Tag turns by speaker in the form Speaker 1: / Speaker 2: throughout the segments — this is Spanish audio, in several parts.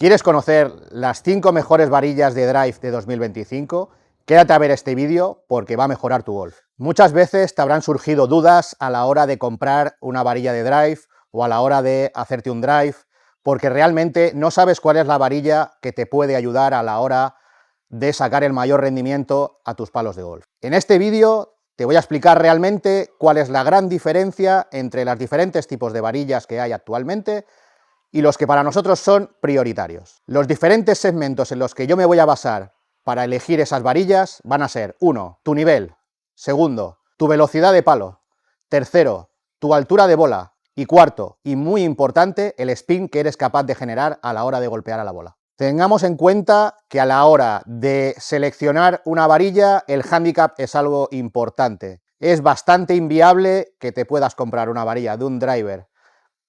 Speaker 1: ¿Quieres conocer las 5 mejores varillas de drive de 2025? Quédate a ver este vídeo porque va a mejorar tu golf. Muchas veces te habrán surgido dudas a la hora de comprar una varilla de drive o a la hora de hacerte un drive, porque realmente no sabes cuál es la varilla que te puede ayudar a la hora de sacar el mayor rendimiento a tus palos de golf. En este vídeo te voy a explicar realmente cuál es la gran diferencia entre los diferentes tipos de varillas que hay actualmente y los que para nosotros son prioritarios. Los diferentes segmentos en los que yo me voy a basar para elegir esas varillas van a ser: 1. Tu nivel. Segundo, tu velocidad de palo. Tercero, tu altura de bola. Y cuarto, y muy importante, el spin que eres capaz de generar a la hora de golpear a la bola. Tengamos en cuenta que a la hora de seleccionar una varilla, el handicap es algo importante. Es bastante inviable que te puedas comprar una varilla de un driver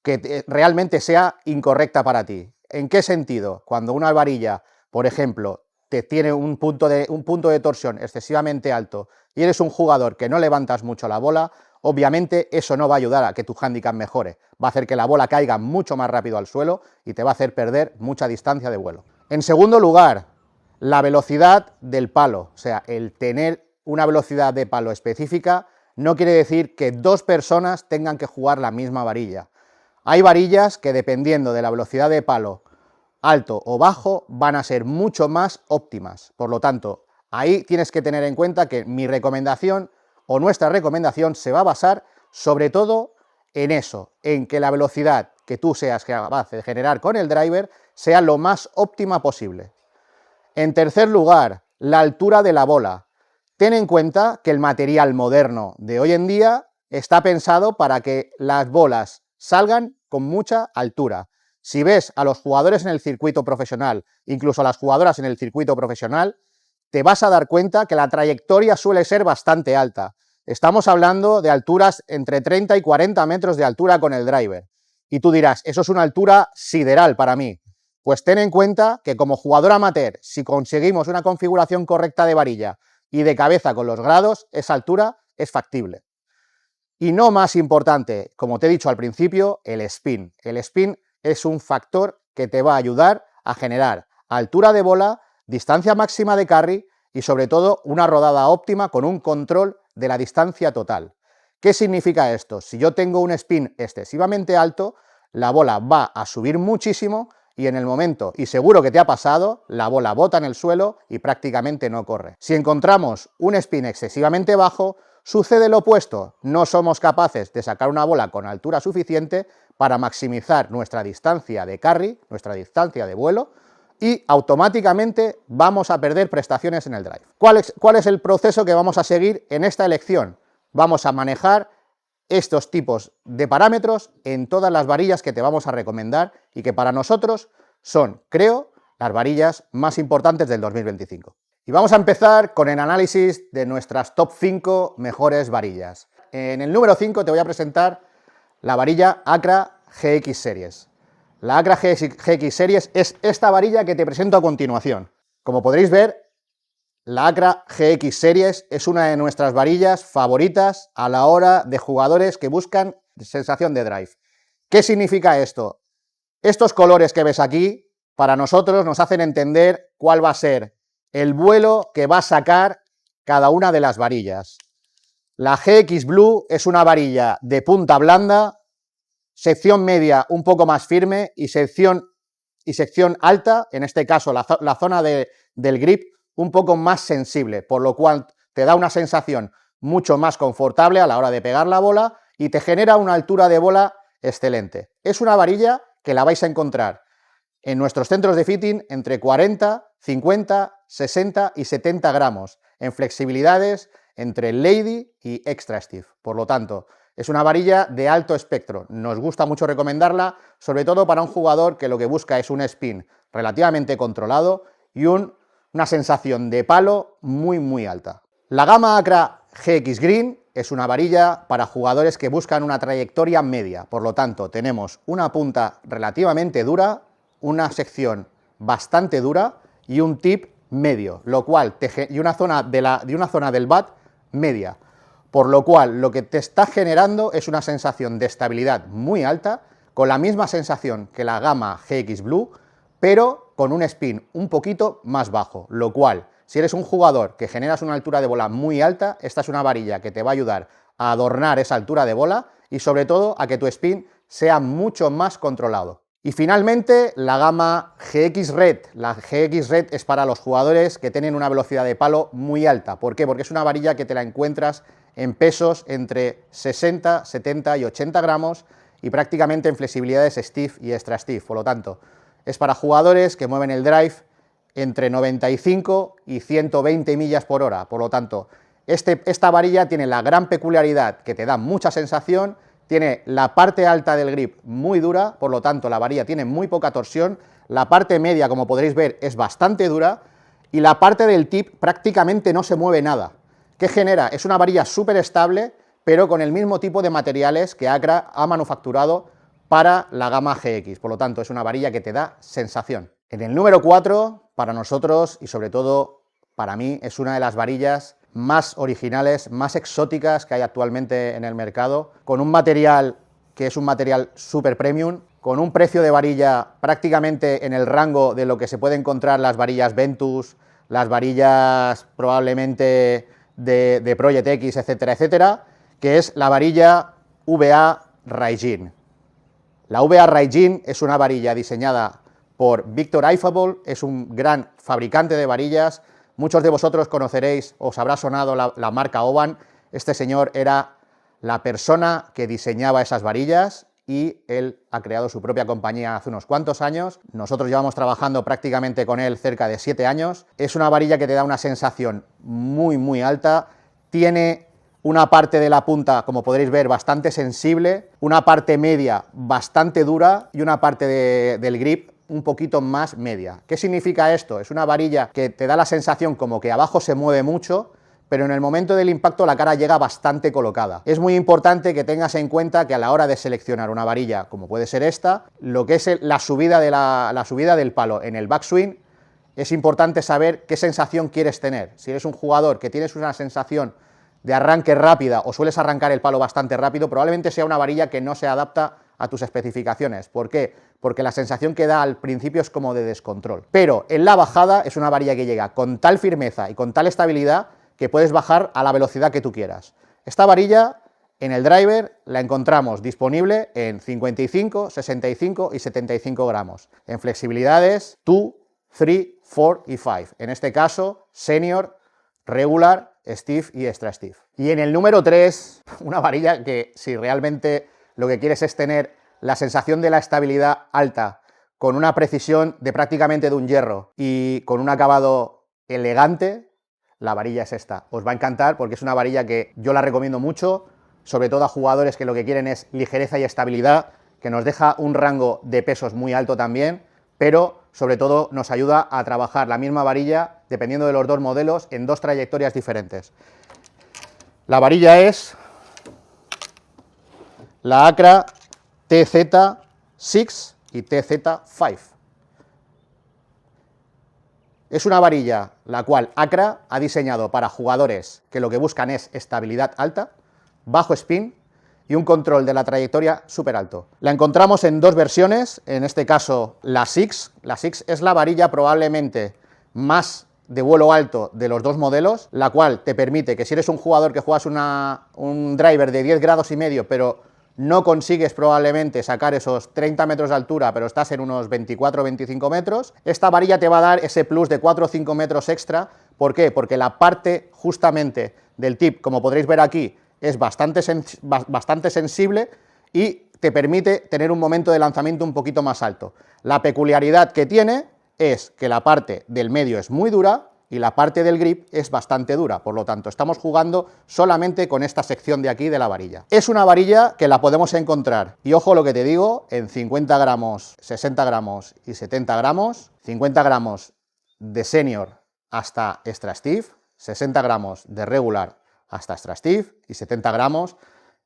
Speaker 1: que realmente sea incorrecta para ti. ¿En qué sentido? Cuando una varilla, por ejemplo, te tiene un punto de torsión excesivamente alto y eres un jugador que no levantas mucho la bola, obviamente eso no va a ayudar a que tu handicap mejore. Va a hacer que la bola caiga mucho más rápido al suelo y te va a hacer perder mucha distancia de vuelo. En segundo lugar, la velocidad del palo. O sea, el tener una velocidad de palo específica no quiere decir que dos personas tengan que jugar la misma varilla. Hay varillas que, dependiendo de la velocidad de palo alto o bajo, van a ser mucho más óptimas. Por lo tanto, ahí tienes que tener en cuenta que mi recomendación o nuestra recomendación se va a basar sobre todo en eso, en que la velocidad que tú seas capaz de generar con el driver sea lo más óptima posible. En tercer lugar, la altura de la bola. Ten en cuenta que el material moderno de hoy en día está pensado para que las bolas salgan con mucha altura. Si ves a los jugadores en el circuito profesional, incluso a las jugadoras en el circuito profesional, te vas a dar cuenta que la trayectoria suele ser bastante alta. Estamos hablando de alturas entre 30 y 40 metros de altura con el driver. Y tú dirás, eso es una altura sideral para mí. Pues ten en cuenta que como jugador amateur, si conseguimos una configuración correcta de varilla y de cabeza con los grados, esa altura es factible. Y no más importante, como te he dicho al principio, el spin. El spin es un factor que te va a ayudar a generar altura de bola, distancia máxima de carry y sobre todo una rodada óptima con un control de la distancia total. ¿Qué significa esto? Si yo tengo un spin excesivamente alto, la bola va a subir muchísimo y en el momento, y seguro que te ha pasado, la bola bota en el suelo y prácticamente no corre. Si encontramos un spin excesivamente bajo, sucede lo opuesto, no somos capaces de sacar una bola con altura suficiente para maximizar nuestra distancia de carry, nuestra distancia de vuelo, y automáticamente vamos a perder prestaciones en el drive. ¿Cuál es el proceso que vamos a seguir en esta elección? Vamos a manejar estos tipos de parámetros en todas las varillas que te vamos a recomendar y que para nosotros son, creo, las varillas más importantes del 2025. Y vamos a empezar con el análisis de nuestras top 5 mejores varillas. En el número 5 te voy a presentar la varilla Accra GX Series. La Accra GX Series es esta varilla que te presento a continuación. Como podréis ver, la Accra GX Series es una de nuestras varillas favoritas a la hora de jugadores que buscan sensación de drive. ¿Qué significa esto? Estos colores que ves aquí, para nosotros nos hacen entender cuál va a ser el vuelo que va a sacar cada una de las varillas. La GX Blue es una varilla de punta blanda, sección media un poco más firme y sección alta, en este caso la zona del grip, un poco más sensible, por lo cual te da una sensación mucho más confortable a la hora de pegar la bola y te genera una altura de bola excelente. Es una varilla que la vais a encontrar en nuestros centros de fitting entre 40, 50, 60 y 70 gramos, en flexibilidades entre Lady y Extra Stiff. Por lo tanto, es una varilla de alto espectro. Nos gusta mucho recomendarla, sobre todo para un jugador que lo que busca es un spin relativamente controlado y una sensación de palo muy alta. La gama Accra GX Green es una varilla para jugadores que buscan una trayectoria media. Por lo tanto, tenemos una punta relativamente dura, una sección bastante dura y un tip medio, lo cual y una zona del bat media, por lo cual lo que te está generando es una sensación de estabilidad muy alta, con la misma sensación que la gama GX Blue, pero con un spin un poquito más bajo, lo cual, si eres un jugador que generas una altura de bola muy alta, esta es una varilla que te va a ayudar a adornar esa altura de bola y sobre todo a que tu spin sea mucho más controlado. Y finalmente, la gama GX Red. La GX Red es para los jugadores que tienen una velocidad de palo muy alta. ¿Por qué? Porque es una varilla que te la encuentras en pesos entre 60, 70 y 80 gramos y prácticamente en flexibilidades stiff y extra stiff. Por lo tanto, es para jugadores que mueven el drive entre 95 y 120 millas por hora. Por lo tanto, esta varilla tiene la gran peculiaridad que te da mucha sensación, tiene la parte alta del grip muy dura, por lo tanto la varilla tiene muy poca torsión, la parte media, como podréis ver, es bastante dura y la parte del tip prácticamente no se mueve nada. ¿Qué genera? Es una varilla súper estable, pero con el mismo tipo de materiales que Acra ha manufacturado para la gama GX, por lo tanto es una varilla que te da sensación. En el número 4, para nosotros y sobre todo para mí, es una de las varillas más originales, más exóticas que hay actualmente en el mercado, con un material que es un material super premium, con un precio de varilla prácticamente en el rango de lo que se puede encontrar las varillas Ventus, las varillas probablemente de Project X, etcétera, etcétera, que es la varilla VA Raijin. La VA Raijin es una varilla diseñada por Victor Eiffel, es un gran fabricante de varillas. Muchos de vosotros conoceréis, os habrá sonado la marca Oban. Este señor era la persona que diseñaba esas varillas y él ha creado su propia compañía hace unos cuantos años. Nosotros llevamos trabajando prácticamente con él cerca de 7 años. Es una varilla que te da una sensación muy, muy alta. Tiene una parte de la punta, como podréis ver, bastante sensible, una parte media bastante dura y una parte del grip un poquito más media. ¿Qué significa esto? Es una varilla que te da la sensación como que abajo se mueve mucho, pero en el momento del impacto la cara llega bastante colocada. Es muy importante que tengas en cuenta que a la hora de seleccionar una varilla, como puede ser esta, lo que es la subida del palo en el backswing, es importante saber qué sensación quieres tener. Si eres un jugador que tienes una sensación de arranque rápida o sueles arrancar el palo bastante rápido, probablemente sea una varilla que no se adapta a tus especificaciones. ¿Por qué? Porque la sensación que da al principio es como de descontrol. Pero en la bajada es una varilla que llega con tal firmeza y con tal estabilidad que puedes bajar a la velocidad que tú quieras. Esta varilla en el driver la encontramos disponible en 55, 65 y 75 gramos, en flexibilidades 2, 3, 4 y 5. En este caso, senior, regular, stiff y extra stiff. Y en el número 3, una varilla que si realmente lo que quieres es tener la sensación de la estabilidad alta, con una precisión de prácticamente de un hierro y con un acabado elegante, la varilla es esta. Os va a encantar porque es una varilla que yo la recomiendo mucho, sobre todo a jugadores que lo que quieren es ligereza y estabilidad, que nos deja un rango de pesos muy alto también, pero sobre todo nos ayuda a trabajar la misma varilla, dependiendo de los dos modelos, en dos trayectorias diferentes. La varilla es la Acra TZ6 y TZ5. Es una varilla la cual Acra ha diseñado para jugadores que lo que buscan es estabilidad alta, bajo spin y un control de la trayectoria súper alto. La encontramos en dos versiones, en este caso la Six. La Six es la varilla probablemente más de vuelo alto de los dos modelos, la cual te permite que si eres un jugador que juegas un driver de 10 grados y medio, pero no consigues probablemente sacar esos 30 metros de altura, pero estás en unos 24 o 25 metros, esta varilla te va a dar ese plus de 4 o 5 metros extra. ¿Por qué? Porque la parte justamente del tip, como podréis ver aquí, es bastante sensible y te permite tener un momento de lanzamiento un poquito más alto. La peculiaridad que tiene es que la parte del medio es muy dura y la parte del grip es bastante dura, por lo tanto estamos jugando solamente con esta sección de aquí de la varilla. Es una varilla que la podemos encontrar, y ojo lo que te digo, en 50 gramos, 60 gramos y 70 gramos, 50 gramos de senior hasta extra stiff, 60 gramos de regular hasta extra stiff y 70 gramos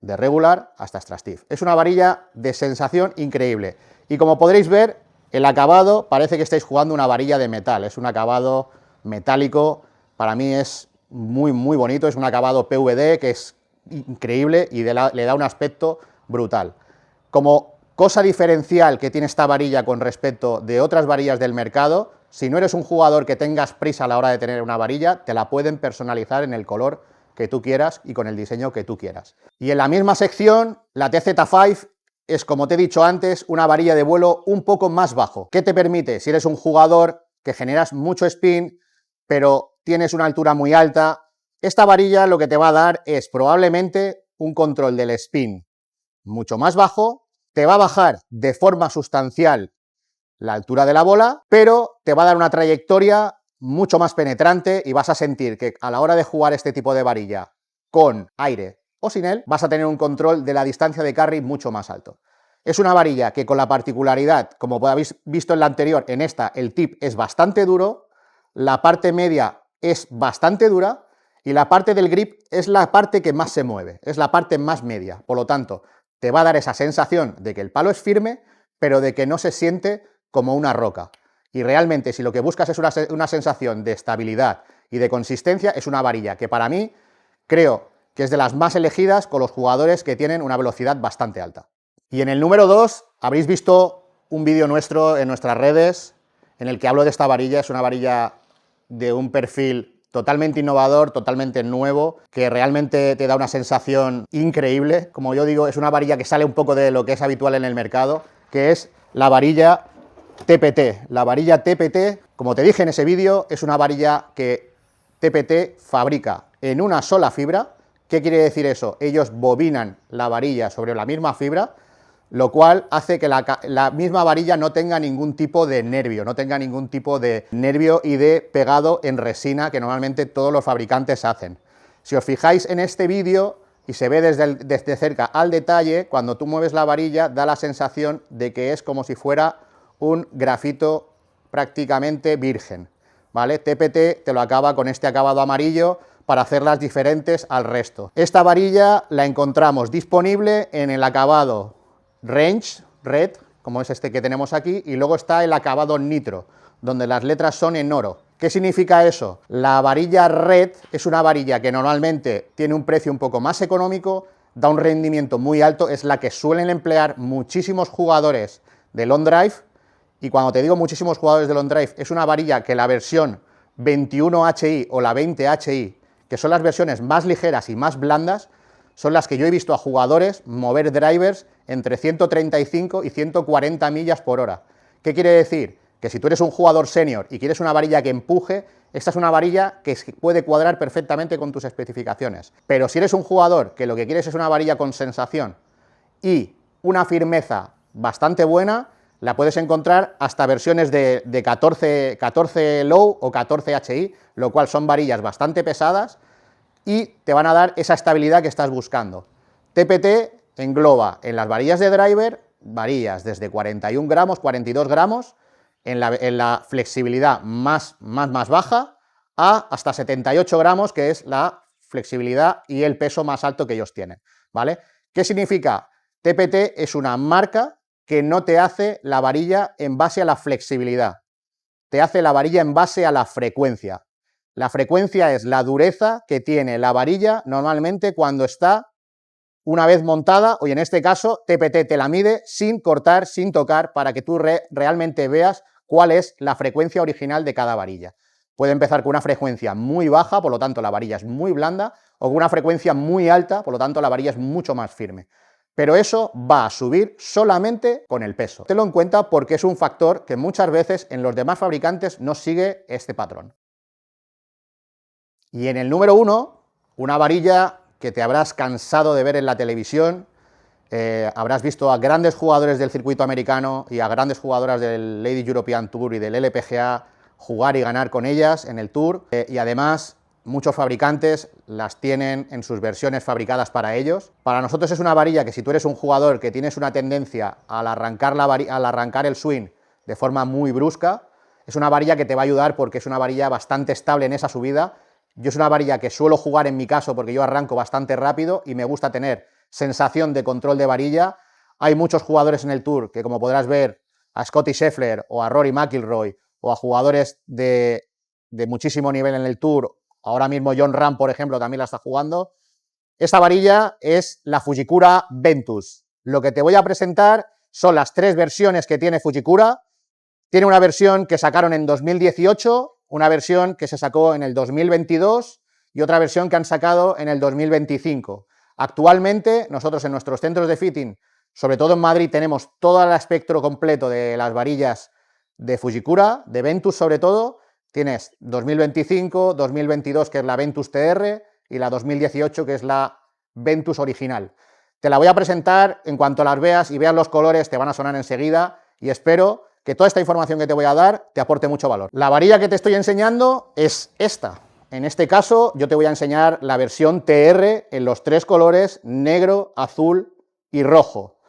Speaker 1: de regular hasta extra stiff. Es una varilla de sensación increíble, y como podréis ver, el acabado parece que estáis jugando una varilla de metal, es un acabado metálico, para mí es muy muy bonito, es un acabado PVD que es increíble y le da un aspecto brutal. Como Cosa diferencial que tiene esta varilla con respecto de otras varillas del mercado: si no eres un jugador que tengas prisa a la hora de tener una varilla, te la pueden personalizar en el color que tú quieras y con el diseño que tú quieras. Y en la misma sección, la TZ5 es, como te he dicho antes, una varilla de vuelo un poco más bajo. ¿Qué te permite? Si eres un jugador que generas mucho spin, pero tienes una altura muy alta, esta varilla lo que te va a dar es probablemente un control del spin mucho más bajo, te va a bajar de forma sustancial la altura de la bola, pero te va a dar una trayectoria mucho más penetrante y vas a sentir que a la hora de jugar este tipo de varilla con aire o sin él, vas a tener un control de la distancia de carry mucho más alto. Es una varilla que, con la particularidad, como habéis visto en la anterior, en esta el tip es bastante duro, la parte media es bastante dura y la parte del grip es la parte que más se mueve, es la parte más media. Por lo tanto, te va a dar esa sensación de que el palo es firme, pero de que no se siente como una roca. Y realmente, si lo que buscas es una sensación de estabilidad y de consistencia, es una varilla que para mí creo que es de las más elegidas con los jugadores que tienen una velocidad bastante alta. Y en el número 2 habréis visto un vídeo nuestro en nuestras redes en el que hablo de esta varilla. Es una varilla de un perfil totalmente innovador, totalmente nuevo, que realmente te da una sensación increíble. Como yo digo, es una varilla que sale un poco de lo que es habitual en el mercado, que es la varilla TPT. La varilla TPT, como te dije en ese vídeo, es una varilla que TPT fabrica en una sola fibra. ¿Qué quiere decir eso? Ellos bobinan la varilla sobre la misma fibra, lo cual hace que la misma varilla no tenga ningún tipo de nervio, y de pegado en resina que normalmente todos los fabricantes hacen. Si os fijáis en este vídeo y se ve desde cerca al detalle, cuando tú mueves la varilla da la sensación de que es como si fuera un grafito prácticamente virgen, ¿vale? TPT te lo acaba con este acabado amarillo para hacerlas diferentes al resto. Esta varilla la encontramos disponible en el acabado Range Red, como es este que tenemos aquí, y luego está el acabado Nitro, donde las letras son en oro. ¿Qué significa eso? La varilla Red es una varilla que normalmente tiene un precio un poco más económico, da un rendimiento muy alto, es la que suelen emplear muchísimos jugadores de long drive, y cuando te digo muchísimos jugadores de long drive, es una varilla que la versión 21 HI o la 20 HI, que son las versiones más ligeras y más blandas, son las que yo he visto a jugadores mover drivers entre 135 y 140 millas por hora. ¿Qué quiere decir? Que si tú eres un jugador senior y quieres una varilla que empuje, esta es una varilla que puede cuadrar perfectamente con tus especificaciones. Pero si eres un jugador que lo que quieres es una varilla con sensación y una firmeza bastante buena, la puedes encontrar hasta versiones de 14 low o 14 HI, lo cual son varillas bastante pesadas y te van a dar esa estabilidad que estás buscando. TPT engloba en las varillas de driver varillas desde 41 gramos, 42 gramos, en la flexibilidad más baja, hasta 78 gramos, que es la flexibilidad y el peso más alto que ellos tienen, ¿vale? ¿Qué significa? TPT es una marca que no te hace la varilla en base a la flexibilidad, te hace la varilla en base a la frecuencia. La frecuencia es la dureza que tiene la varilla normalmente cuando está una vez montada, o en este caso TPT te la mide sin cortar, sin tocar, para que tú realmente veas cuál es la frecuencia original de cada varilla. Puede empezar con una frecuencia muy baja, por lo tanto la varilla es muy blanda, o con una frecuencia muy alta, por lo tanto la varilla es mucho más firme. Pero eso va a subir solamente con el peso. Tenlo en cuenta porque es un factor que muchas veces en los demás fabricantes no sigue este patrón. Y en el número 1, una varilla que te habrás cansado de ver en la televisión, habrás visto a grandes jugadores del circuito americano y a grandes jugadoras del Ladies European Tour y del LPGA jugar y ganar con ellas en el Tour, y además muchos fabricantes las tienen en sus versiones fabricadas para ellos. Para nosotros es una varilla que, si tú eres un jugador que tienes una tendencia al arrancar el swing de forma muy brusca, es una varilla que te va a ayudar porque es una varilla bastante estable en esa subida. Yo es una varilla que suelo jugar en mi caso porque yo arranco bastante rápido y me gusta tener sensación de control de varilla. Hay muchos jugadores en el Tour que, como podrás ver, a Scottie Scheffler o a Rory McIlroy o a jugadores de muchísimo nivel en el Tour, ahora mismo Jon Rahm, por ejemplo, también la está jugando. Esta varilla es la Fujikura Ventus. Lo que te voy a presentar son las 3 versiones que tiene Fujikura. Tiene una versión que sacaron en 2018, una versión que se sacó en el 2022 y otra versión que han sacado en el 2025. Actualmente, nosotros en nuestros centros de fitting, sobre todo en Madrid, tenemos todo el espectro completo de las varillas de Fujikura, de Ventus sobre todo. Tienes 2025, 2022, que es la Ventus TR, y la 2018, que es la Ventus original. Te la voy a presentar, en cuanto las veas y veas los colores, te van a sonar enseguida, y espero que toda esta información que te voy a dar te aporte mucho valor. La varilla que te estoy enseñando es esta. En este caso, yo te voy a enseñar la versión TR en los 3 colores, negro, azul y rojo.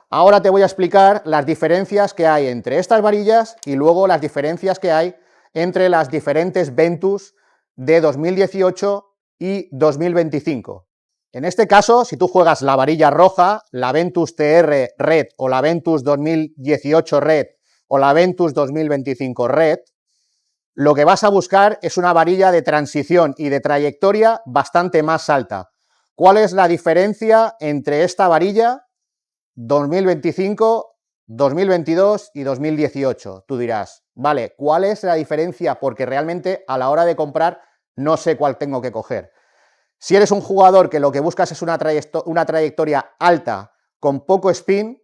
Speaker 1: Ahora te voy a explicar las diferencias que hay entre estas varillas y luego las diferencias que hay entre las diferentes Ventus de 2018 y 2025. En este caso, si tú juegas la varilla roja, la Ventus TR Red o la Ventus 2018 Red o la Ventus 2025 Red, lo que vas a buscar es una varilla de transición y de trayectoria bastante más alta. ¿Cuál es la diferencia entre esta varilla 2025, 2022 y 2018? Tú dirás, vale, ¿cuál es la diferencia? Porque realmente a la hora de comprar no sé cuál tengo que coger. Si eres un jugador que lo que buscas es una trayectoria alta con poco spin,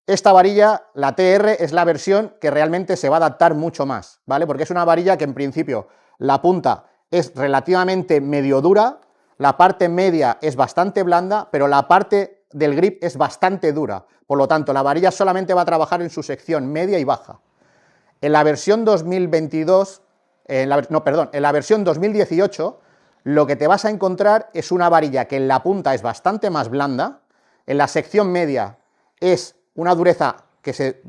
Speaker 1: esta varilla, la TR, es la versión que realmente se va a adaptar mucho más, ¿vale? Porque es una varilla que en principio la punta es relativamente medio dura, la parte media es bastante blanda, pero la parte del grip es bastante dura. Por lo tanto, la varilla solamente va a trabajar en su sección media y baja. En la versión 2022, en la versión 2018, lo que te vas a encontrar es una varilla que en la punta es bastante más blanda, en la sección media es una dureza que se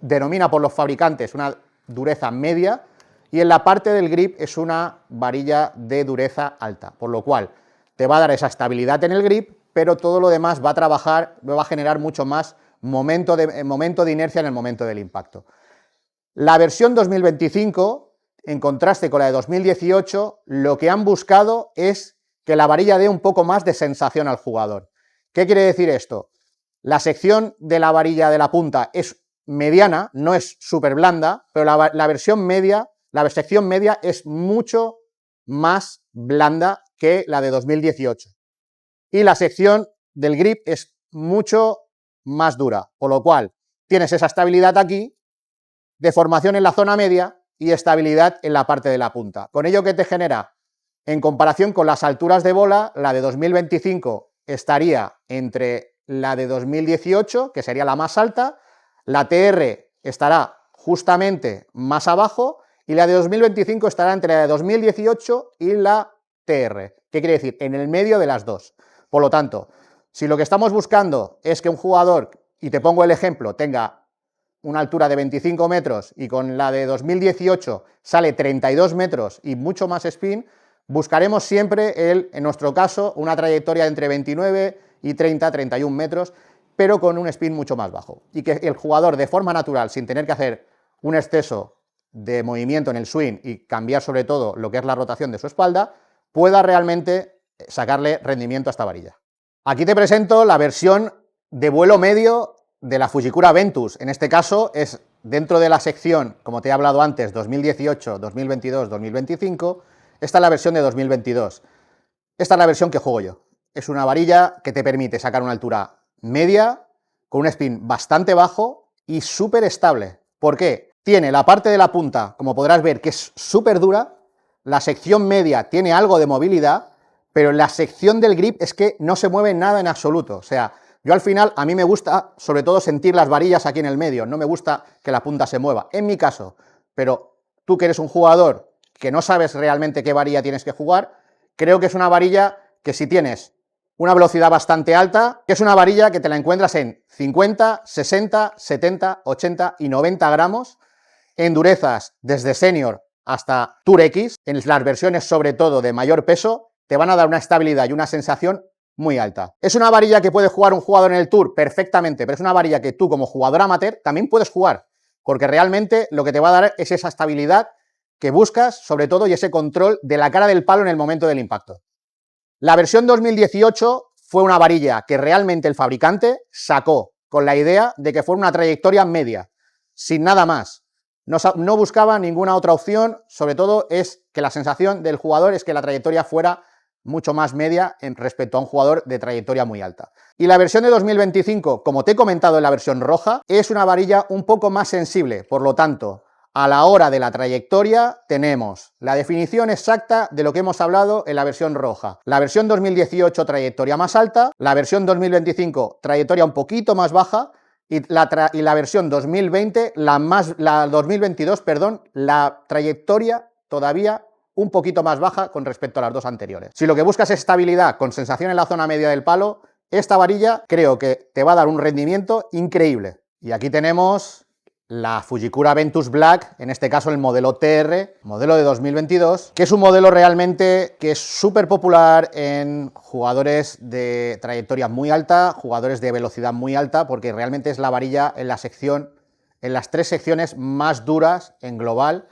Speaker 1: denomina por los fabricantes una dureza media, y en la parte del grip es una varilla de dureza alta, por lo cual te va a dar esa estabilidad en el grip, pero todo lo demás va a generar mucho más momento de inercia en el momento del impacto. La versión 2025, en contraste con la de 2018, lo que han buscado es que la varilla dé un poco más de sensación al jugador. ¿Qué quiere decir esto? La sección de la varilla de la punta es mediana, no es súper blanda, pero la versión media, la sección media es mucho más blanda que la de 2018. Y la sección del grip es mucho más dura, por lo cual tienes esa estabilidad aquí, deformación en la zona media y estabilidad en la parte de la punta. Con ello, ¿qué te genera? En comparación con las alturas de bola, la de 2025 estaría entre la de 2018, que sería la más alta, la TR estará justamente más abajo y la de 2025 estará entre la de 2018 y la TR. ¿Qué quiere decir? En el medio de las dos. Por lo tanto, si lo que estamos buscando es que un jugador, y te pongo el ejemplo, tenga una altura de 25 metros y con la de 2018 sale 32 metros y mucho más spin, buscaremos siempre, en nuestro caso, una trayectoria entre 29 y 30-31 metros, pero con un spin mucho más bajo. Y que el jugador, de forma natural, sin tener que hacer un exceso de movimiento en el swing y cambiar sobre todo lo que es la rotación de su espalda, pueda realmente sacarle rendimiento a esta varilla. Aquí te presento la versión de vuelo medio de la Fujikura Ventus. En este caso es dentro de la sección, como te he hablado antes, 2018, 2022, 2025, esta es la versión de 2022. Esta es la versión que juego yo. Es una varilla que te permite sacar una altura media, con un spin bastante bajo y súper estable. ¿Por qué? Tiene la parte de la punta, como podrás ver, que es súper dura, la sección media tiene algo de movilidad, pero la sección del grip es que no se mueve nada en absoluto. O sea, yo al final, a mí me gusta sobre todo sentir las varillas aquí en el medio, no me gusta que la punta se mueva, en mi caso. Pero tú que eres un jugador que no sabes realmente qué varilla tienes que jugar, creo que es una varilla que si tienes una velocidad bastante alta, que es una varilla que te la encuentras en 50, 60, 70, 80 y 90 gramos, en durezas desde Senior hasta Tour X, en las versiones sobre todo de mayor peso, te van a dar una estabilidad y una sensación muy alta. ¿Es una varilla que puede jugar un jugador en el Tour? Perfectamente, pero es una varilla que tú como jugador amateur también puedes jugar, porque realmente lo que te va a dar es esa estabilidad que buscas, sobre todo, y ese control de la cara del palo en el momento del impacto. La versión 2018 fue una varilla que realmente el fabricante sacó con la idea de que fuera una trayectoria media, sin nada más. No buscaba ninguna otra opción, sobre todo es que la sensación del jugador es que la trayectoria fuera mucho más media en respecto a un jugador de trayectoria muy alta. Y la versión de 2025, como te he comentado en la versión roja, es una varilla un poco más sensible, por lo tanto, a la hora de la trayectoria tenemos la definición exacta de lo que hemos hablado en la versión roja. La versión 2018 trayectoria más alta, la versión 2025 trayectoria un poquito más baja y la versión 2020, la 2022, perdón, la trayectoria todavía un poquito más baja con respecto a las dos anteriores. Si lo que buscas es estabilidad con sensación en la zona media del palo, esta varilla creo que te va a dar un rendimiento increíble. Y aquí tenemos la Fujikura Ventus Black, en este caso el modelo TR, modelo de 2022, que es un modelo realmente que es súper popular en jugadores de trayectoria muy alta, jugadores de velocidad muy alta, porque realmente es la varilla en las tres secciones más duras en global,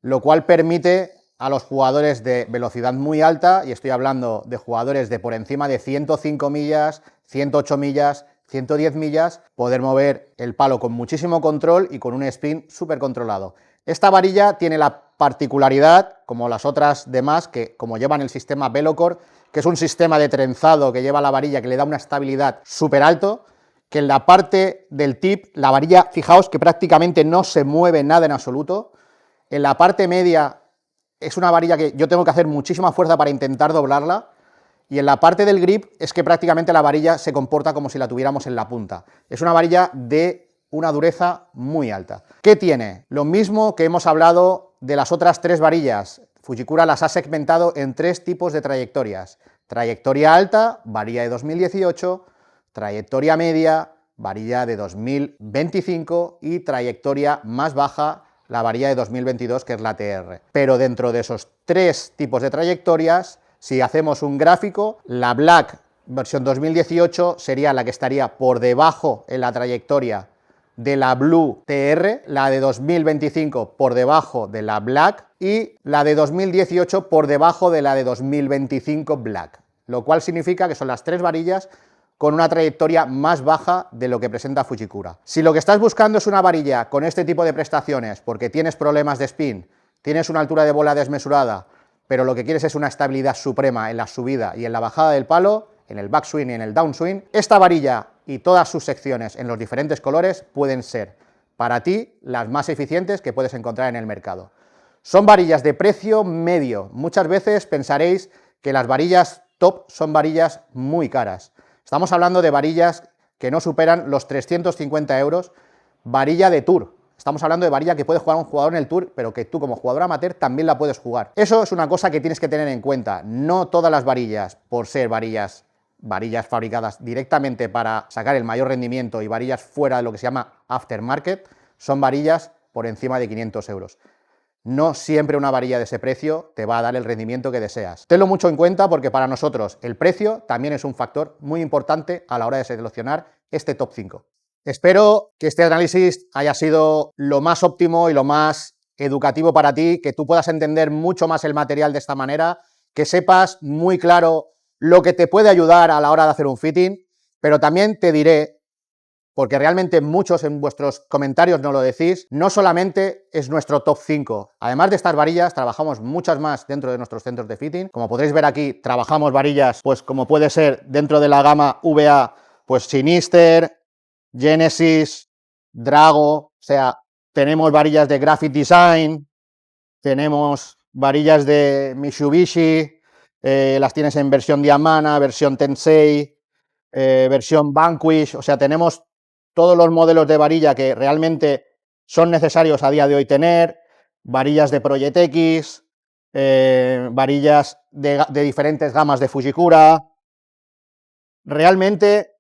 Speaker 1: lo cual permite a los jugadores de velocidad muy alta, y estoy hablando de jugadores de por encima de 105 millas, 108 millas, 110 millas, poder mover el palo con muchísimo control y con un spin súper controlado. Esta varilla tiene la particularidad, como las otras demás, que como llevan el sistema Velocore, que es un sistema de trenzado que lleva la varilla que le da una estabilidad súper alto, que en la parte del tip, la varilla, fijaos que prácticamente no se mueve nada en absoluto. En la parte media es una varilla que yo tengo que hacer muchísima fuerza para intentar doblarla, y en la parte del grip es que prácticamente la varilla se comporta como si la tuviéramos en la punta. Es una varilla de una dureza muy alta. ¿Qué tiene? Lo mismo que hemos hablado de las otras tres varillas. Fujikura las ha segmentado en tres tipos de trayectorias. Trayectoria alta, varilla de 2018, trayectoria media, varilla de 2025 y trayectoria más baja, la varilla de 2022, que es la TR. Pero dentro de esos tres tipos de trayectorias, si hacemos un gráfico, la Black versión 2018 sería la que estaría por debajo en la trayectoria de la Blue TR, la de 2025 por debajo de la Black y la de 2018 por debajo de la de 2025 Black, lo cual significa que son las tres varillas con una trayectoria más baja de lo que presenta Fujikura. Si lo que estás buscando es una varilla con este tipo de prestaciones porque tienes problemas de spin, tienes una altura de bola desmesurada, pero lo que quieres es una estabilidad suprema en la subida y en la bajada del palo, en el backswing y en el downswing, esta varilla y todas sus secciones en los diferentes colores pueden ser para ti las más eficientes que puedes encontrar en el mercado. Son varillas de precio medio. Muchas veces pensaréis que las varillas top son varillas muy caras. Estamos hablando de varillas que no superan los 350 euros, varilla de tour. Estamos hablando de varilla que puede jugar un jugador en el Tour, pero que tú como jugador amateur también la puedes jugar. Eso es una cosa que tienes que tener en cuenta. No todas las varillas, por ser varillas fabricadas directamente para sacar el mayor rendimiento y varillas fuera de lo que se llama aftermarket, son varillas por encima de 500 euros. No siempre una varilla de ese precio te va a dar el rendimiento que deseas. Tenlo mucho en cuenta porque para nosotros el precio también es un factor muy importante a la hora de seleccionar este top 5. Espero que este análisis haya sido lo más óptimo y lo más educativo para ti, que tú puedas entender mucho más el material de esta manera, que sepas muy claro lo que te puede ayudar a la hora de hacer un fitting, pero también te diré, porque realmente muchos en vuestros comentarios no lo decís, no solamente es nuestro top 5. Además de estas varillas, trabajamos muchas más dentro de nuestros centros de fitting. Como podréis ver aquí, trabajamos varillas, pues como puede ser dentro de la gama VA, pues Sinister, Genesis, Drago, o sea, tenemos varillas de Graphic Design, tenemos varillas de Mitsubishi, las tienes en versión Diamana, versión Tensei, versión Vanquish, o sea, tenemos todos los modelos de varilla que realmente son necesarios a día de hoy tener, varillas de Project X, varillas de diferentes gamas de Fujikura. Realmente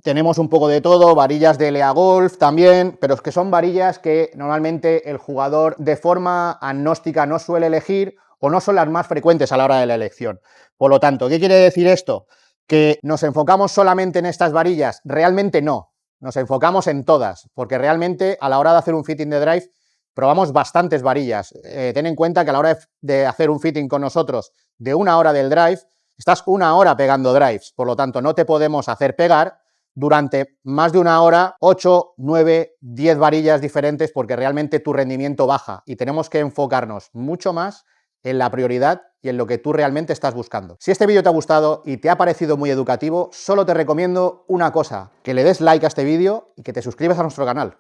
Speaker 1: tenemos un poco de todo, varillas de Lea Golf también, pero es que son varillas que normalmente el jugador de forma agnóstica no suele elegir o no son las más frecuentes a la hora de la elección. Por lo tanto, ¿qué quiere decir esto? ¿Que nos enfocamos solamente en estas varillas? Realmente no, nos enfocamos en todas, porque realmente a la hora de hacer un fitting de drive probamos bastantes varillas. Ten en cuenta que a la hora de hacer un fitting con nosotros de 1 hora del drive, estás 1 hora pegando drives, por lo tanto no te podemos hacer pegar durante más de una hora 8, 9, 10 varillas diferentes porque realmente tu rendimiento baja y tenemos que enfocarnos mucho más en la prioridad y en lo que tú realmente estás buscando. Si este vídeo te ha gustado y te ha parecido muy educativo, solo te recomiendo una cosa, que le des like a este vídeo y que te suscribas a nuestro canal.